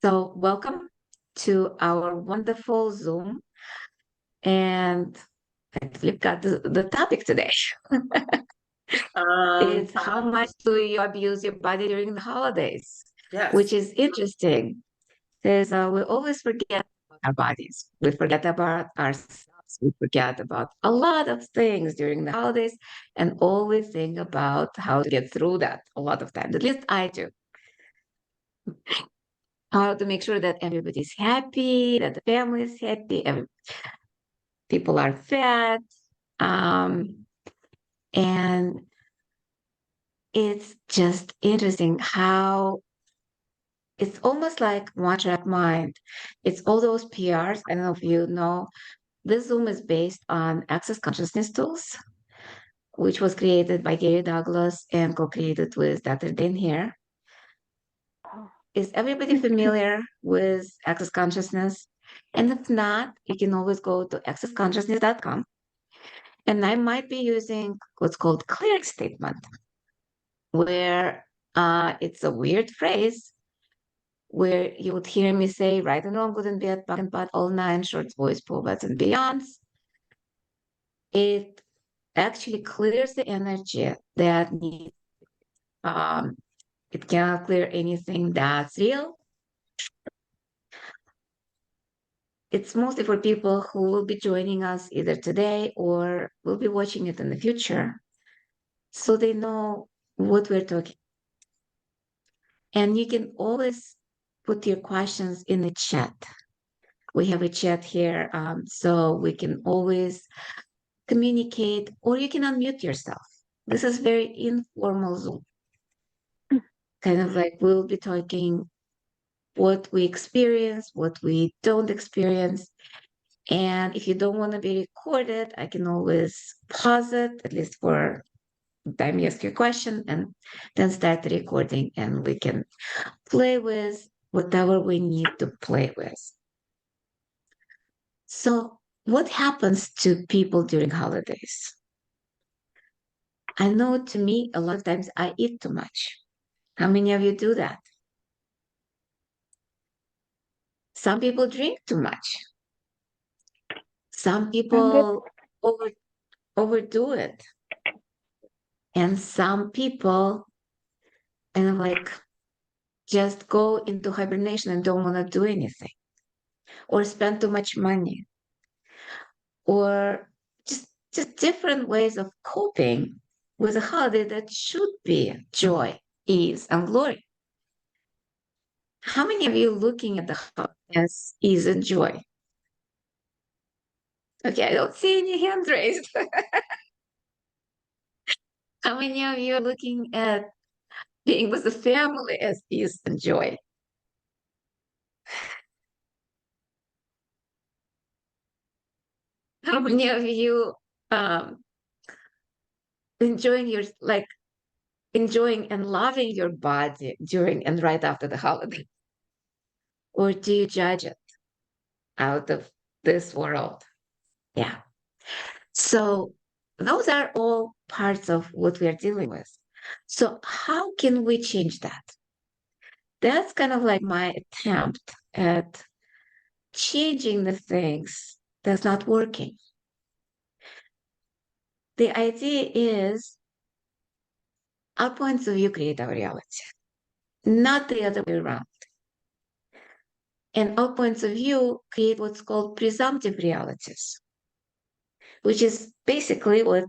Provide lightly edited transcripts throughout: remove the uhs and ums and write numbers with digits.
So, welcome to our wonderful Zoom. And we've got the topic today. Um, It's how much do you abuse your body during the holidays, which yes. is interesting because we always forget about our bodies. We forget about ourselves. We forget about a lot of things during the holidays and always think about how to get through that a lot of times. At least I do. How to make sure that everybody's happy, that the family is happy, people are fed. Um, and it's just interesting how it's almost like one track mind. It's all those PRs. I don't know if you know, this Zoom is based on Access Consciousness Tools, which was created by Gary Douglas and co-created with Dr. Dan here. Is everybody familiar with Access Consciousness? And if not, you can always go to accessconsciousness.com. And I might be using what's called clearing statement, where it's a weird phrase where you would hear me say, right and wrong, good and bad, back and bad, all nine, short voice, proverbs, and beyonds. It actually clears the energy that needs, um, it cannot clear anything that's real. It's mostly for people who will be joining us either today or will be watching it in the future. So they know what we're talking. And you can always put your questions in the chat. We have a chat here, so we can always communicate, or you can unmute yourself. This is very informal Zoom. Kind of like we'll be talking what we experience, what we don't experience. And if you don't want to be recorded, I can always pause it, at least for the time you ask your question, and then start the recording, and we can play with whatever we need to play with. So, what happens to people during holidays? I know to me, a lot of times I eat too much. How many of you do that? Some people drink too much. Some people over, overdo it. And some people kind of like just go into hibernation and don't want to do anything or spend too much money or just different ways of coping with a holiday that should be joy, ease, and glory. How many of you looking at the holiday as ease and joy? Okay, I don't see any hands raised. How many of you are looking at being with the family as peace and joy? How many of you um, enjoying your like enjoying and loving your body during and right after the holiday? Or do you judge it out of this world? Yeah. So those are all parts of what we are dealing with. So how can we change that? That's kind of like my attempt at changing the things that's not working. The idea is our points of view create our reality, not the other way around. And our points of view create what's called presumptive realities, which is basically what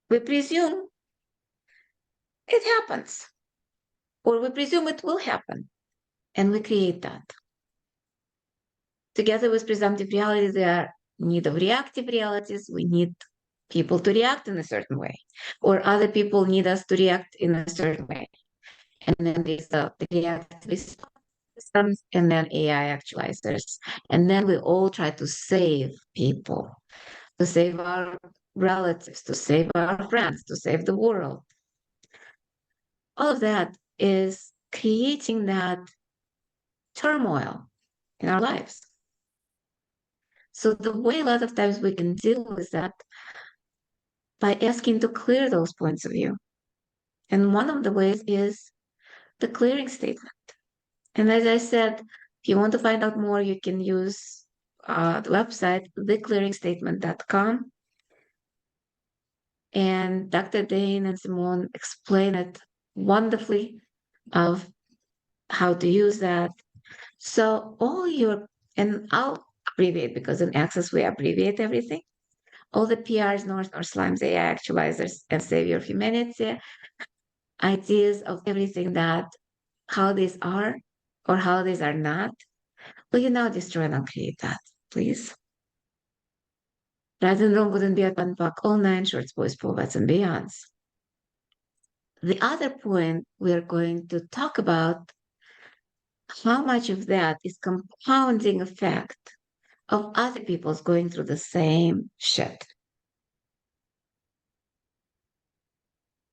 we presume it happens, or we presume it will happen, and we create that. Together with presumptive realities, there are need of reactive realities. We need people to react in a certain way, or other people need us to react in a certain way. And then there's the reactive systems, and then AI actualizers. And then we all try to save people, to save our relatives, to save our friends, to save the world. All of that is creating that turmoil in our lives. So the way a lot of times we can deal with that by asking to clear those points of view. And one of the ways is the clearing statement. And as I said, If you want to find out more, you can use the website, theclearingstatement.com. And Dr. Dane and Simone explain it wonderfully of how to use that. So and I'll abbreviate because in Access we abbreviate everything. All the PRs, North Slimes, AI actualizers, and Savior of Humanity, ideas of everything that how these are or how these are not. Will you now destroy and uncreate that, please? Right and wrong wouldn't be at one buck, all nine shorts, boys, poets, and beyonds. The other point we're going to talk about how much of that is compounding effect of other people's going through the same shit.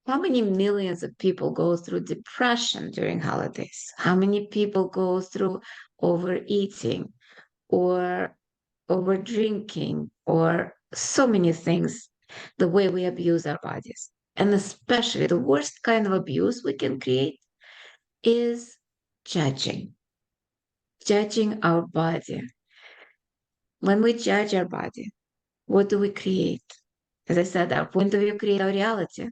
How many millions of people go through depression during holidays? How many people go through overeating or over drinking or so many things, the way we abuse our bodies? And especially the worst kind of abuse we can create is judging our body. When we judge our body, what do we create? As I said, our point of view creates our reality.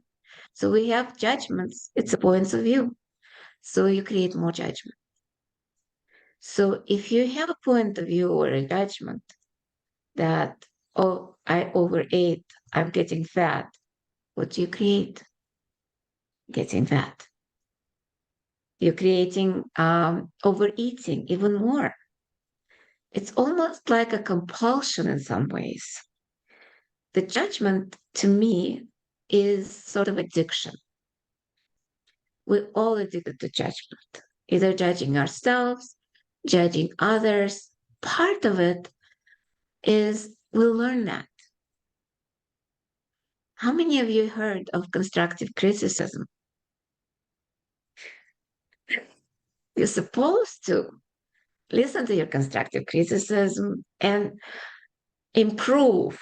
So we have judgments. It's a points of view. So you create more judgment. So if you have a point of view or a judgment that, oh, I overate, I'm getting fat, what do you create? Getting fat. You're creating overeating even more. It's almost like a compulsion in some ways. The judgment to me is sort of addiction. We're all addicted to judgment, either judging ourselves, judging others. Part of it is we learn that. How many of you heard of constructive criticism? You're supposed to listen to your constructive criticism and improve.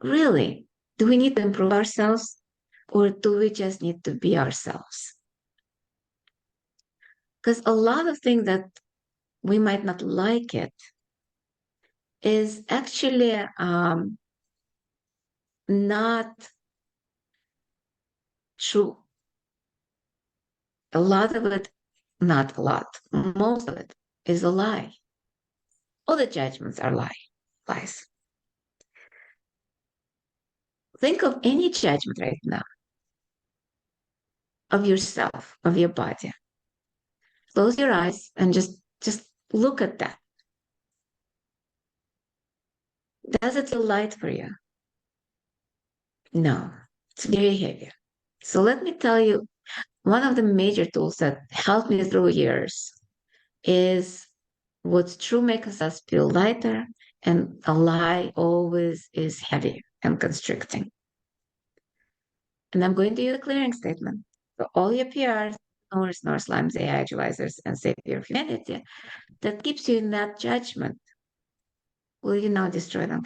Really, do we need to improve ourselves or do we just need to be ourselves? Because a lot of things that we might not like it is actually not true. A lot of it, not a lot, most of it is a lie. All the judgments are lies. Think of any judgment right now of yourself, of your body. Close your eyes and just look at that. Does it feel light for you? No, it's very heavy. So let me tell you, one of the major tools that helped me through years is what's true makes us feel lighter, and a lie always is heavy and constricting. And I'm going to use a clearing statement for all your PRs, North Slimes, AI actualizers, and Savior of Humanity that keeps you in that judgment. Will you now destroy them?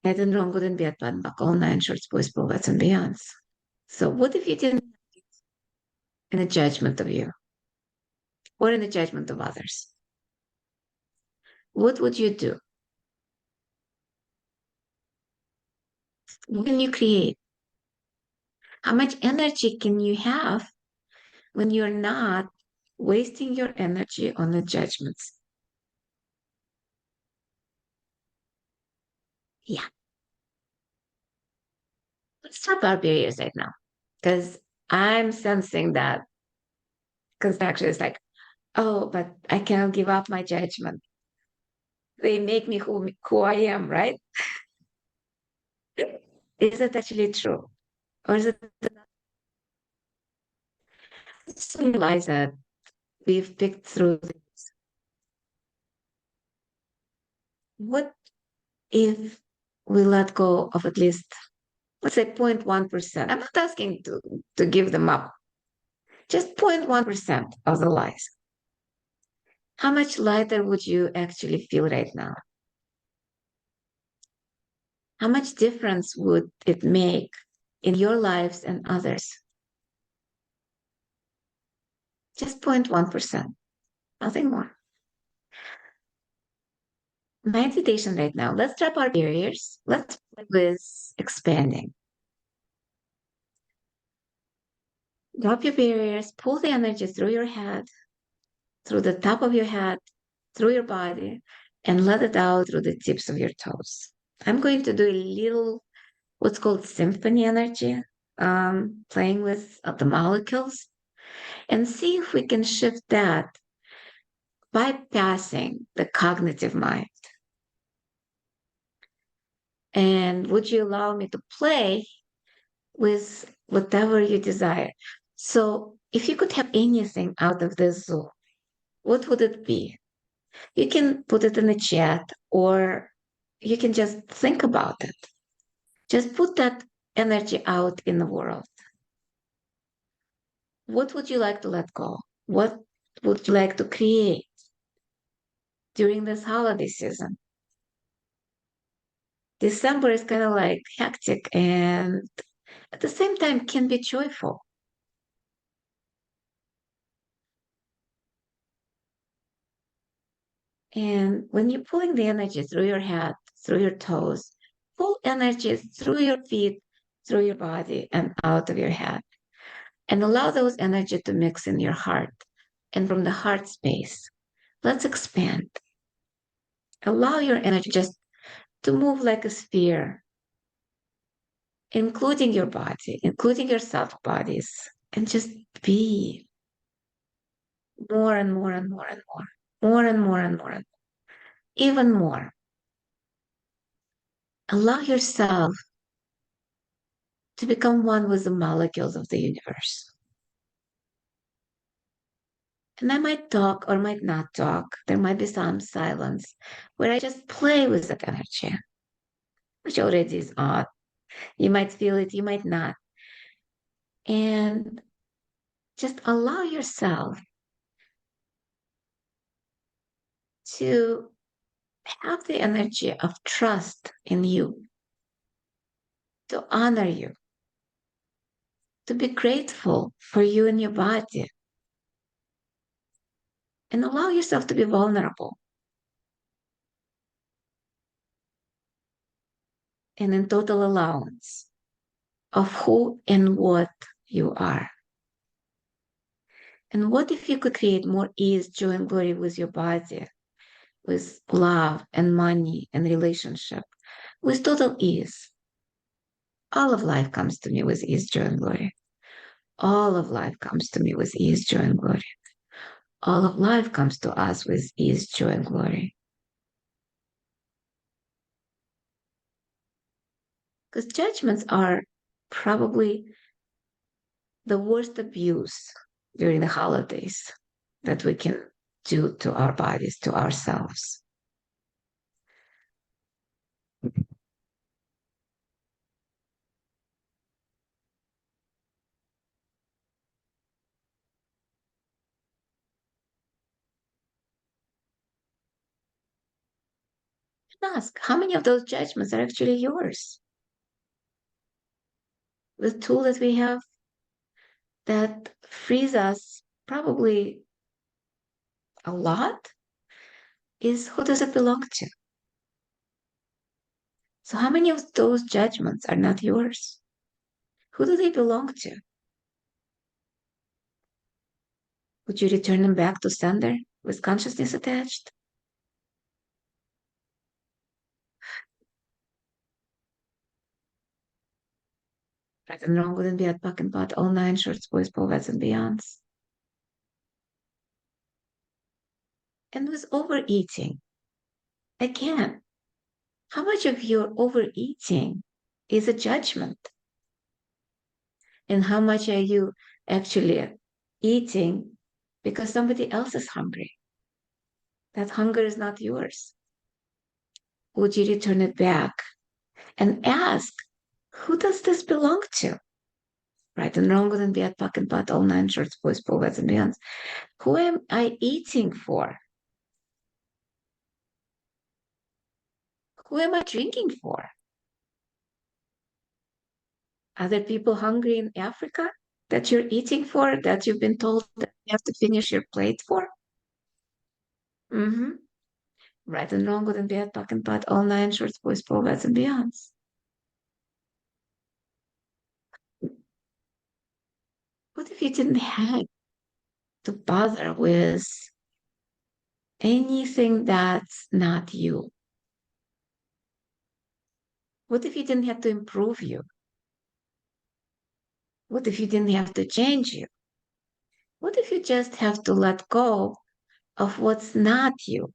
Right and wrong, good and bad, bad, buck, all nine shorts, boys, bullets, and beyonds. So what if you didn't in a judgment of you or in the judgment of others? What would you do? What can you create? How much energy can you have when you're not wasting your energy on the judgments? Yeah. Let's talk about barriers right now. Because I'm sensing that construction is like, oh, but I cannot give up my judgment. They make me who I am, right? Is it actually true? Or is it just realize that we've picked through this? What if we let go of at least, let's say 0.1%? I'm not asking to give them up, just 0.1% of the lies. How much lighter would you actually feel right now? How much difference would it make in your lives and others? Just 0.1%, nothing more. Meditation right now. Let's drop our barriers. Let's play with expanding. Drop your barriers, pull the energy through your head, through the top of your head, through your body, and let it out through the tips of your toes. I'm going to do a little what's called symphony energy, playing with the molecules, and see if we can shift that bypassing the cognitive mind. And would you allow me to play with whatever you desire? So, if you could have anything out of this Zoom, what would it be? You can put it in the chat or you can just think about it. Just put that energy out in the world. What would you like to let go? What would you like to create during this holiday season? December is kind of like hectic and at the same time can be joyful. And when you're pulling the energy through your head, through your toes, pull energy through your feet, through your body, and out of your head. And allow those energy to mix in your heart. And from the heart space, let's expand. Allow your energy just to move like a sphere, including your body, including your self bodies, and just be more and more and more and more, more and more and more, even more. Allow yourself to become one with the molecules of the universe. And I might talk or might not talk. There might be some silence where I just play with that energy, which already is on. You might feel it, you might not. And just allow yourself to have the energy of trust in you, to honor you, to be grateful for you and your body, and allow yourself to be vulnerable and in total allowance of who and what you are. And what if you could create more ease, joy, and glory with your body, with love and money and relationship, with total ease? All of life comes to me with ease, joy, and glory. All of life comes to me with ease, joy, and glory. All of life comes to us with ease, joy, and glory. Because judgments are probably the worst abuse during the holidays that we can do to our bodies, to ourselves. And ask how many of those judgments are actually yours? The tool that we have that frees us probably a lot is who does it belong to? So, how many of those judgments are not yours? Who do they belong to? Would you return them back to sender with consciousness attached? Right and wrong wouldn't be at buck and pot, all nine shorts, boys, poets, and beyonds. And with overeating, again, how much of your overeating is a judgment? And how much are you actually eating because somebody else is hungry? That hunger is not yours. Would you return it back and ask, who does this belong to? Right and wrong wouldn't be at buck and pot, all nine shorts, boys, poets, and beyonds. Who am I eating for? Who am I drinking for? Other people hungry in Africa? that you're eating for, that you've been told that you have to finish your plate for? Mm-hmm. Right and wrong, good and bad, back and bad, all nine shorts, boys, bats, and beyonds. What if you didn't have to bother with anything that's not you? What if you didn't have to improve you? What if you didn't have to change you? What if you just have to let go of what's not you?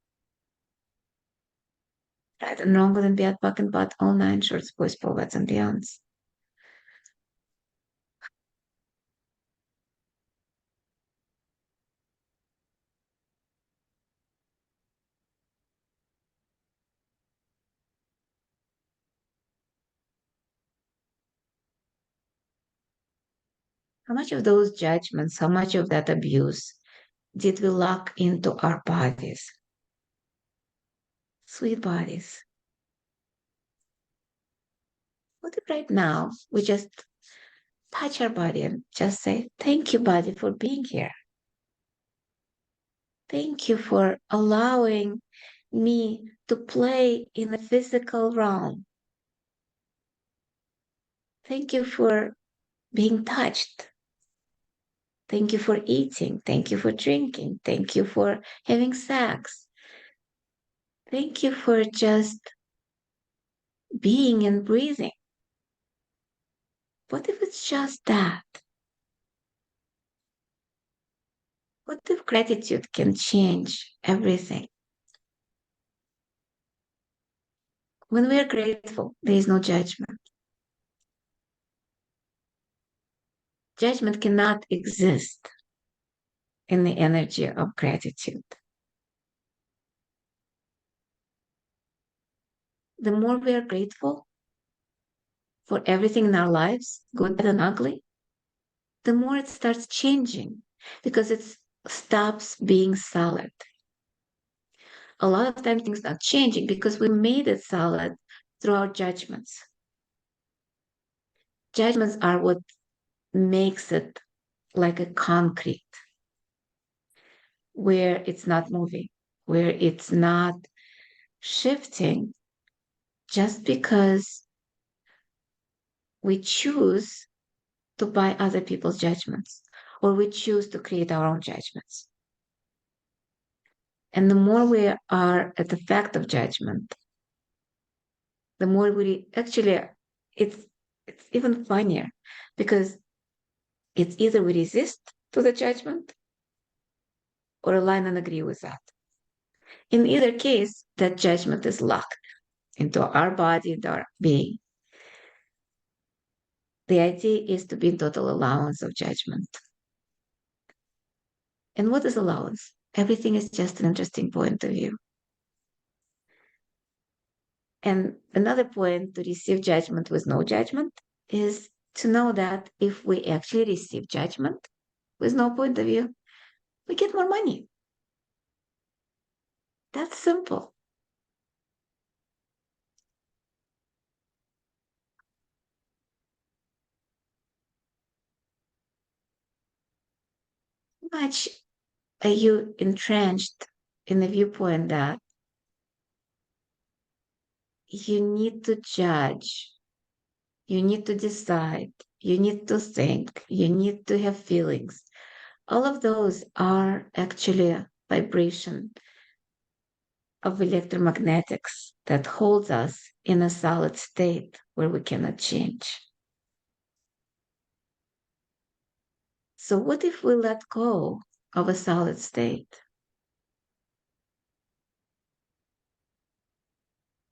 Right and wrong, good and bad, back and bad, all nine shorts, boys, bats, and beyonds. How much of those judgments, how much of that abuse did we lock into our bodies? Sweet bodies. What if right now we just touch our body and just say, thank you, body, for being here. Thank you for allowing me to play in the physical realm. Thank you for being touched. Thank you for eating. Thank you for drinking. Thank you for having sex. Thank you for just being and breathing. What if it's just that? What if gratitude can change everything? When we are grateful, there is no judgment. Judgment cannot exist in the energy of gratitude. The more we are grateful for everything in our lives, good, bad, and ugly, the more it starts changing because it stops being solid. A lot of times things are changing because we made it solid through our judgments. Judgments are what makes it like a concrete, where it's not moving, where it's not shifting just because we choose to buy other people's judgments or we choose to create our own judgments. And the more we are at the fact of judgment, the more we actually, it's it's even funnier because it's either we resist to the judgment or align and agree with that. In either case, that judgment is locked into our body, into our being. The idea is to be in total allowance of judgment. And what is allowance? Everything is just an interesting point of view. And another point to receive judgment with no judgment is to know that if we actually receive judgment with no point of view, we get more money. That's simple. How much are you entrenched in the viewpoint that you need to judge, you need to decide, you need to think, you need to have feelings? All of those are actually a vibration of electromagnetics that holds us in a solid state where we cannot change. So, what if we let go of a solid state?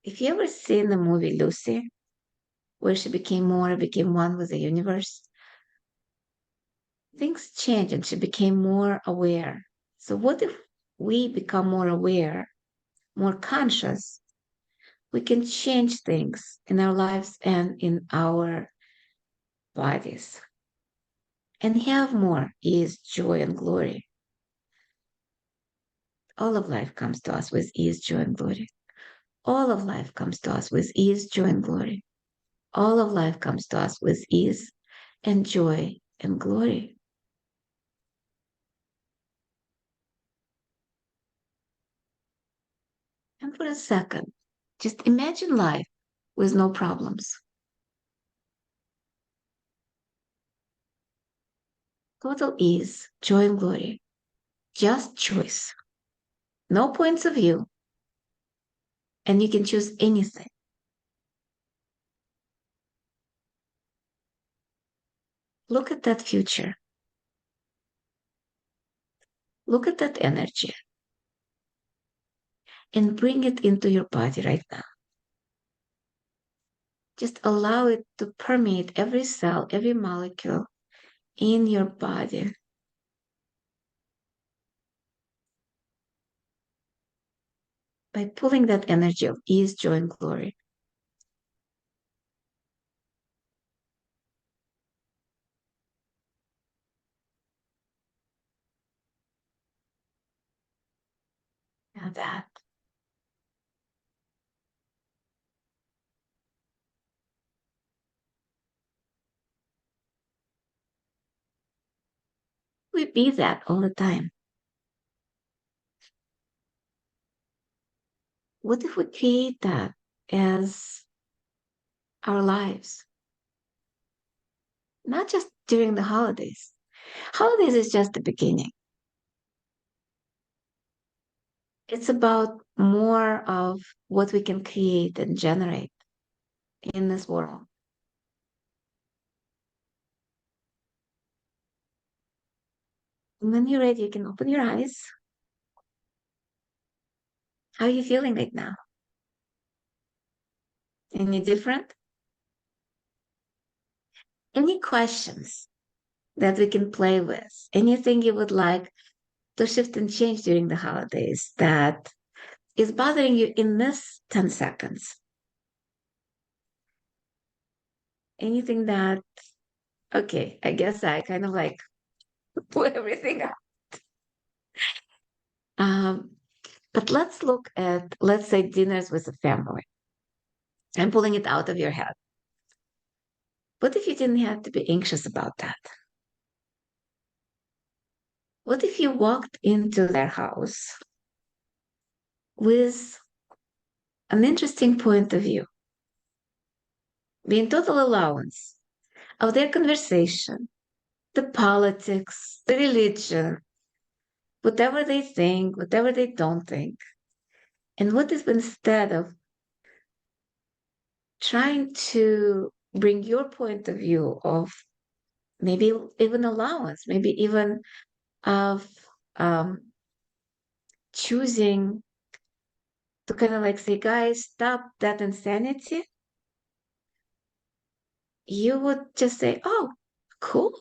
If you ever seen the movie Lucy, where she became one with the universe, things changed and she became more aware. So, what if we become more aware, more conscious? We can change things in our lives and in our bodies and have more ease, joy, and glory. All of life comes to us with ease, joy, and glory. All of life comes to us with ease, joy, and glory. All of life comes to us with ease and joy and glory. And for a second, just imagine life with no problems. Total ease, joy, and glory. Just choice. No points of view. And you can choose anything. Look at that future. Look at that energy and bring it into your body right now. Just allow it to permeate every cell, every molecule in your body. By pulling that energy of ease, joy, and glory. Now that. We be that all the time. What if we create that as our lives? Not just during the holidays. Holidays is just the beginning. It's about more of what we can create and generate in this world. And when you're ready, you can open your eyes. How are you feeling right now? Any different? Any questions that we can play with? Anything you would like to shift and change during the holidays that is bothering you in this 10 seconds? Anything that, okay, I guess I kind of like put everything out. Um, but let's look at, let's say, dinners with the family. I'm pulling it out of your head. What if you didn't have to be anxious about that? What if you walked into their house with an interesting point of view, being total allowance of their conversation, the politics, the religion, whatever they think, whatever they don't think? And what if instead of trying to bring your point of view of maybe even allowance, maybe even of um, choosing to kind of like say, guys, stop that insanity, you would just say, oh, cool.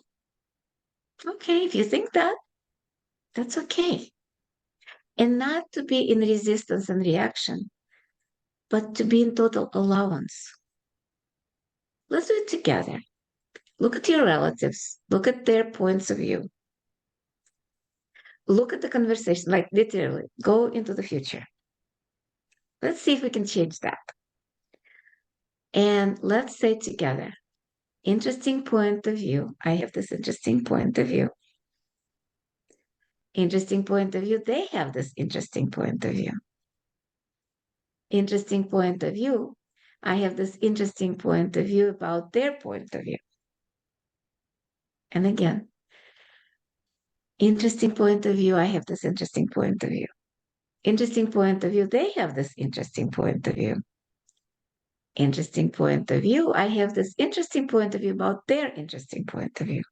Okay, if you think that, that's okay. And not to be in resistance and reaction, but to be in total allowance. Let's do it together. Look at your relatives, look at their points of view, look at the conversation, like literally go into the future. Let's see if we can change that. And let's say together, interesting point of view. I have this interesting point of view. Interesting point of view. They have this interesting point of view. Interesting point of view. I have this interesting point of view about their point of view. And again, interesting point of view. I have this interesting point of view. Interesting point of view. They have this interesting point of view. Interesting point of view. I have this interesting point of view about their interesting point of view.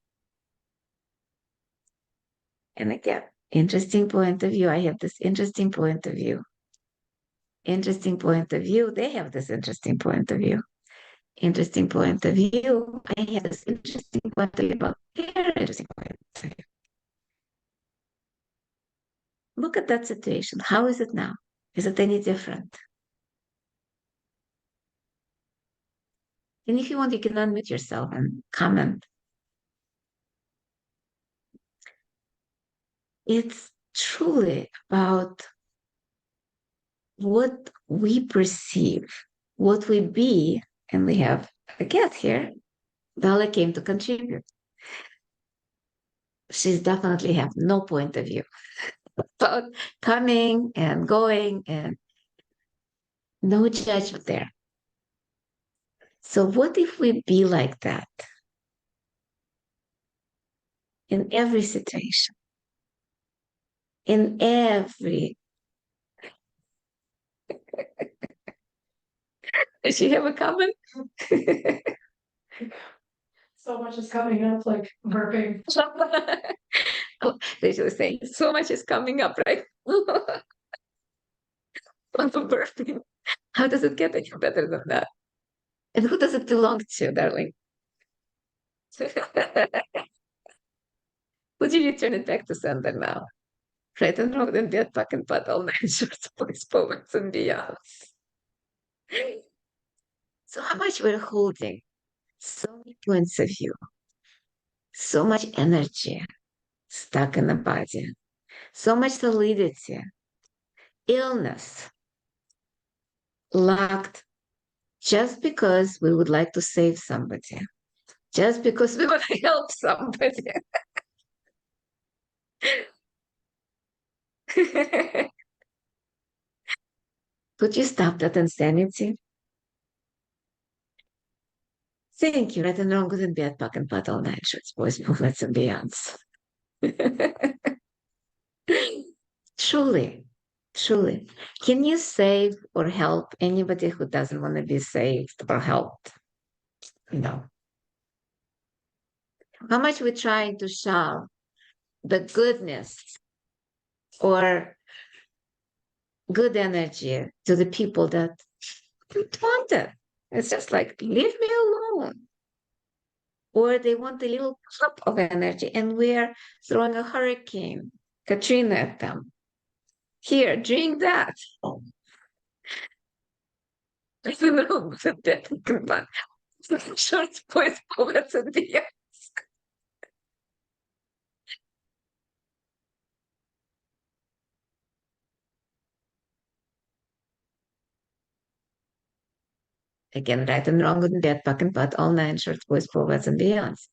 And again, interesting point of view. I have this interesting point of view. Interesting point of view. They have this interesting point of view. Interesting point of view. I have this interesting point of view about their interesting point of view. Look at that situation. How is it now? Is it any different? And if you want, you can unmute yourself and comment. It's truly about what we perceive, what we be, and we have a guest here. Bella came to contribute. she's definitely have no point of view about coming and going and no judgment there. So what if we be like that in every situation, in every, does she have a comment? So much is coming up, like burping. Oh, they was saying so much is coming up, right? On the birthday. How does it get any better than that? And who does it belong to, darling? Would you return it back to sender now? Right and wrong, then dead back and but all nine shorts, boys, poets, and beyonds. So how much we're holding, so many points of view, so much energy stuck in the body, so much solidity, illness locked just because we would like to save somebody, just because we want to help somebody. Could you stop that insanity? Thank you. Right and wrong, good and bad, back and pat, all nine shorts, boys, movements, and beyonds. Truly, truly. Can you save or help anybody who doesn't want to be saved or helped? No. How much we're trying to show the goodness or good energy to the people that don't want it. It's just like, leave me alone. Or they want a little cup of energy, and we're throwing a hurricane, Katrina at them. Here, drink that. Oh, I don't know what that about. Short boys, poets, and the again, right and wrong, good and bad, back and butt, all nine shorts, boys, poets, and beyonds.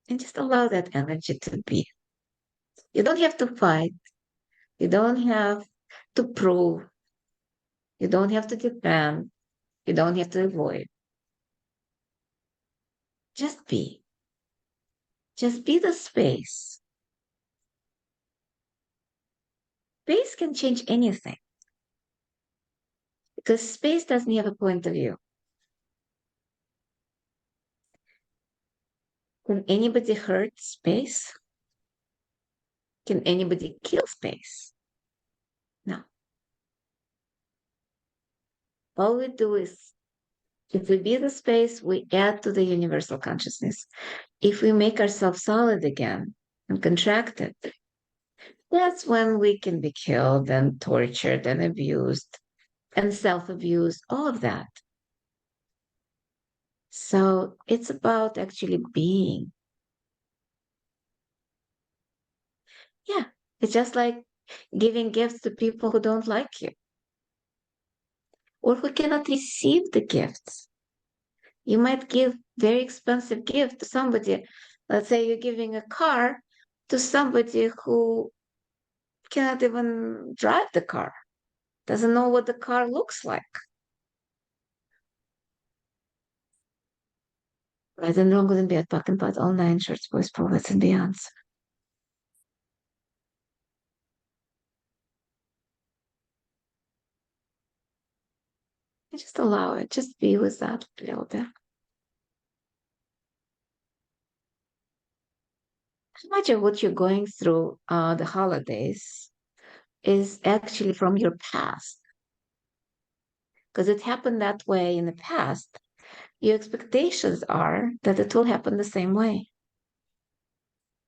And just allow that energy to be. You don't have to fight. You don't have to prove. You don't have to defend. You don't have to avoid. Just be. Just be the space. Space can change anything because space doesn't have a point of view. Can anybody hurt space? Can anybody kill space? No. All we do is, if we be the space, we add to the universal consciousness. If we make ourselves solid again and contracted, that's when we can be killed and tortured and abused and self-abused, all of that. So it's about actually being. Yeah, it's just like giving gifts to people who don't like you or who cannot receive the gifts. You might give very expensive gift to somebody. Let's say you're giving a car to somebody who cannot even drive the car, doesn't know what the car looks like. Right and wrong, good and bad, back and bad, all nine shorts, boys, poets, and beyonds. Just allow it. Just be with that a little bit. How much of what you're going through the holidays is actually from your past? Because it happened that way in the past. Your expectations are that it will happen the same way.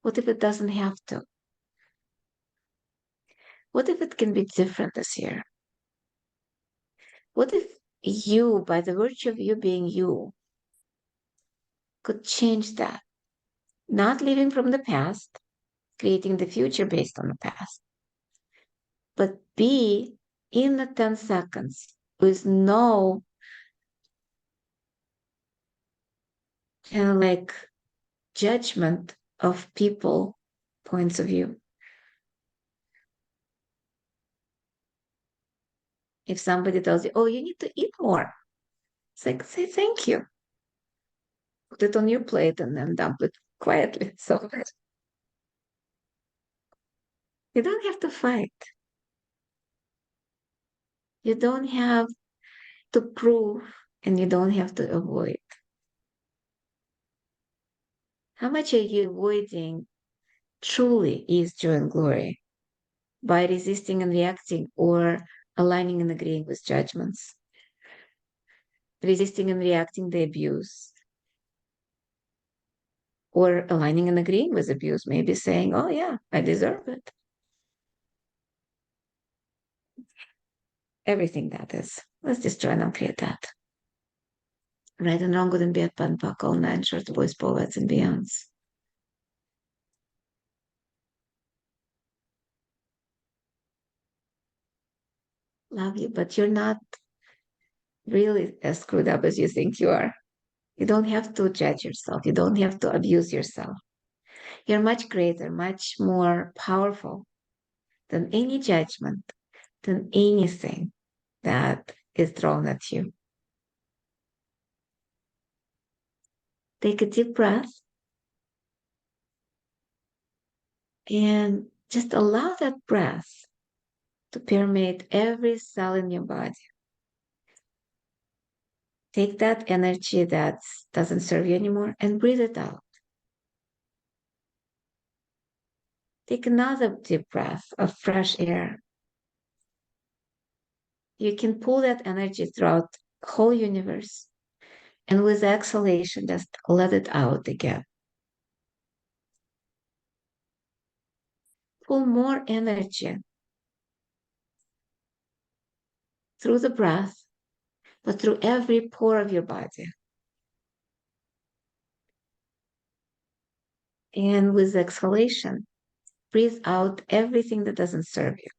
What if it doesn't have to? What if it can be different this year? What if you, by the virtue of you being you, could change that? Not living from the past, creating the future based on the past, but be in the 10 seconds with no and like judgment of people points of view. If somebody tells you, oh, you need to eat more, it's like, say thank you. Put it on your plate and then dump it quietly. So you don't have to fight. You don't have to prove and you don't have to avoid. How much are you avoiding truly is joy and glory by resisting and reacting or aligning and agreeing with judgments, resisting and reacting the abuse, or aligning and agreeing with abuse, maybe saying, oh, yeah, I deserve it. Everything that is. Let's just try and create that. Right and wrong, good and bad, pan, pak, all nine short boys, poets, and beyonds. Love you, but you're not really as screwed up as you think you are. You don't have to judge yourself. You don't have to abuse yourself. You're much greater, much more powerful than any judgment, than anything that is thrown at you. Take a deep breath and just allow that breath to permeate every cell in your body. Take that energy that doesn't serve you anymore and breathe it out. Take another deep breath of fresh air. You can pull that energy throughout the whole universe. And with exhalation, just let it out again. Pull more energy through the breath, but through every pore of your body. And with exhalation, breathe out everything that doesn't serve you.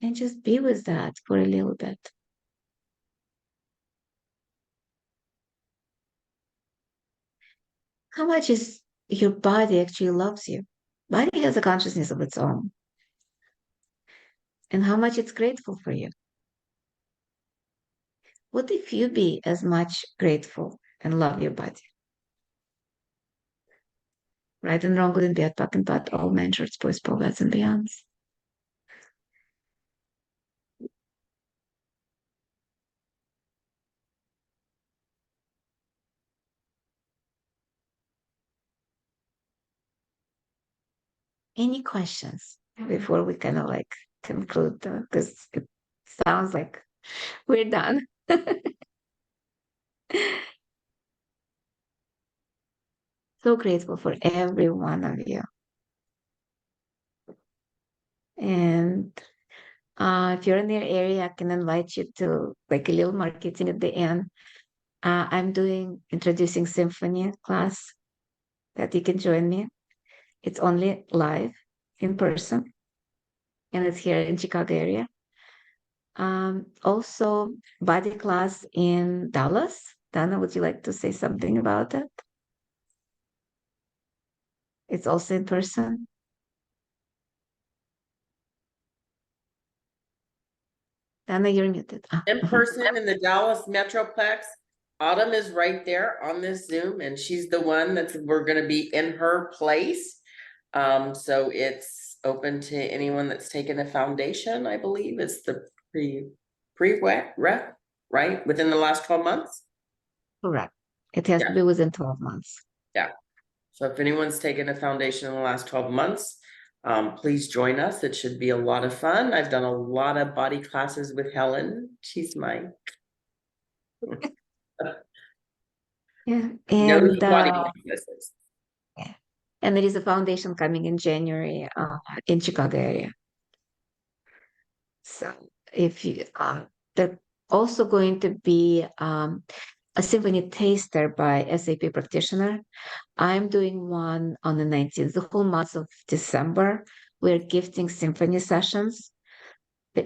And just be with that for a little bit. How much is your body actually loves you? Body has a consciousness of its own. And how much it's grateful for you. What if you be as much grateful and love your body? Right and wrong, good and bad, back and bad, all men, shorts, boys, poets, and beyonds. Any questions before we kind of like conclude? Because it sounds like we're done. So grateful for every one of you. And if you're in their area, I can invite you to like a little marketing at the end. I'm doing introducing symphony class that you can join me. It's only live in person, and it's here in Chicago area. Also, body class in Dallas. Dana, would you like to say something about it? It's also in person. Dana, you're muted. In person in the Dallas Metroplex. Autumn is right there on this Zoom, and she's the one we're gonna be in her place. So it's open to anyone that's taken a foundation, I believe. It's the pre-wet rep, right? Within the last 12 months. Correct. It has to be within 12 months. Yeah. So if anyone's taken a foundation in the last 12 months, please join us. It should be a lot of fun. I've done a lot of body classes with Helen. She's my Yeah. knows And body classes. yeah. And there is a foundation coming in January in Chicago area. So if you they're also going to be a symphony taster by SAP practitioner. I'm doing one on the 19th, the whole month of December we're gifting symphony sessions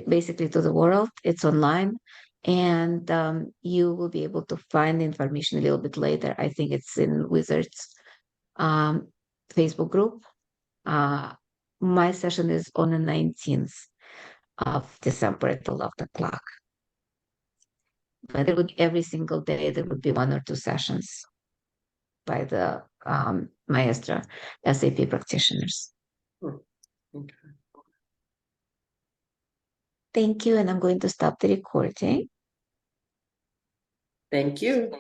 basically to the world. It's online, and you will be able to find the information a little bit later. I think it's in Wizards Facebook group. My session is on the 19th of December at 11 o'clock. But it would every single day there would be 1 or 2 sessions by the Maestra SAP practitioners. Okay. Thank you, and I'm going to stop the recording. Thank you.